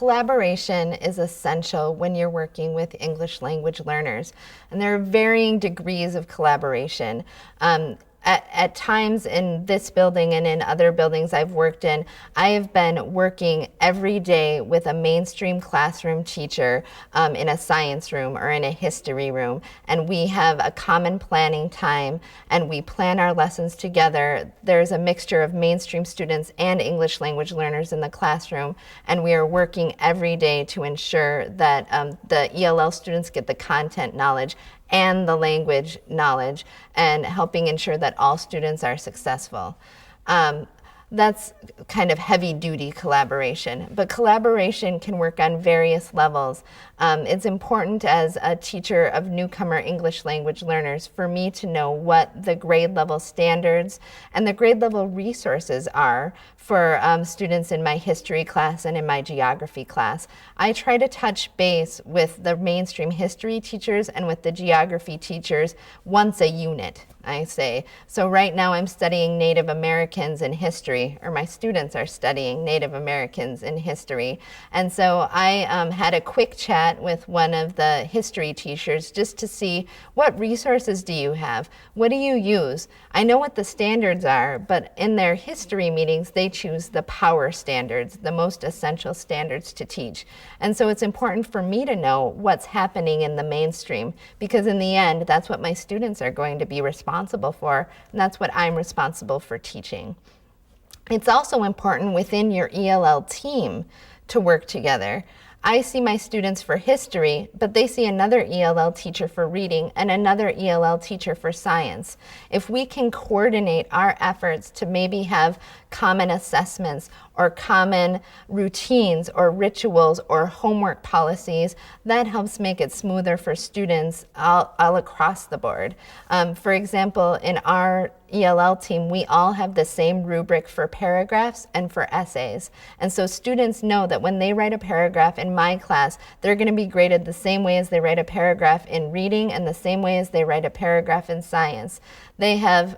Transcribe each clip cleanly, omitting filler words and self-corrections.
Collaboration is essential when you're working with English language learners, and there are varying degrees of collaboration. At times in this building and in other buildings I've worked in, I have been working every day with a mainstream classroom teacher in a science room or in a history room, and we have a common planning time and we plan our lessons together. There's a mixture of mainstream students and English language learners in the classroom, and we are working every day to ensure that the ELL students get the content knowledge and the language knowledge, and helping ensure that all students are successful. That's kind of heavy-duty collaboration, but collaboration can work on various levels. It's important as a teacher of newcomer English language learners for me to know what the grade level standards and the grade level resources are for students in my history class and in my geography class. I try to touch base with the mainstream history teachers and with the geography teachers once a unit, I say. So right now I'm studying Native Americans in history, or my students are studying Native Americans in history. And so I had a quick chat with one of the history teachers just to see, what resources do you have? What do you use? I know what the standards are, but in their history meetings, they choose the power standards, the most essential standards to teach. And so it's important for me to know what's happening in the mainstream, because in the end, that's what my students are going to be responsible for, and that's what I'm responsible for teaching. It's also important within your ELL team to work together. I see my students for history, but they see another ELL teacher for reading and another ELL teacher for science. If we can coordinate our efforts to maybe have common assessments or common routines or rituals or homework policies, that helps make it smoother for students all across the board. For example, in our ELL team, we all have the same rubric for paragraphs and for essays. And so students know that when they write a paragraph in my class, they're going to be graded the same way as they write a paragraph in reading and the same way as they write a paragraph in science. They have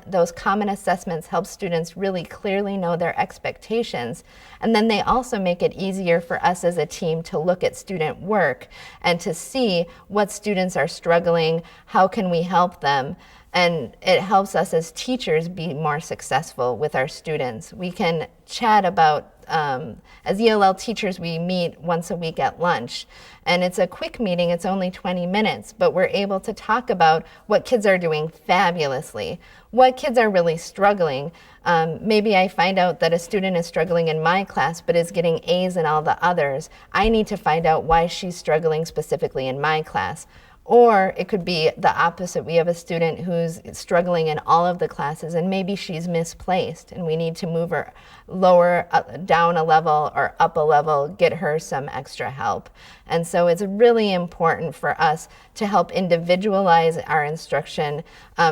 those common assessments help students really clearly know their expectations. And then they also make it easier for us as a team to look at student work and to see what students are struggling, how can we help them. And it helps us as teachers be more successful with our students. We can chat about, as ELL teachers, we meet once a week at lunch. And it's a quick meeting, it's only 20 minutes, but we're able to talk about what kids are doing fabulously, what kids are really struggling. Maybe I find out that a student is struggling in my class but is getting A's in all the others. I need to find out why she's struggling specifically in my class. Or it could be the opposite. We have a student who's struggling in all of the classes and maybe she's misplaced and we need to move her down a level or up a level, get her some extra help. And so it's really important for us to help individualize our instruction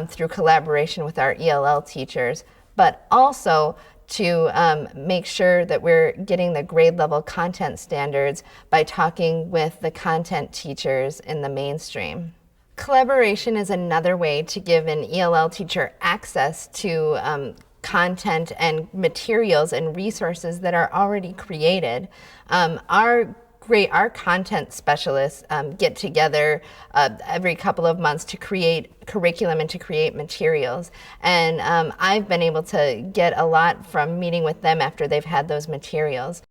through collaboration with our ELL teachers, but also to make sure that we're getting the grade level content standards by talking with the content teachers in the mainstream. Collaboration is another way to give an ELL teacher access to content and materials and resources that are already created. Our content specialists get together every couple of months to create curriculum and to create materials. And I've been able to get a lot from meeting with them after they've had those materials.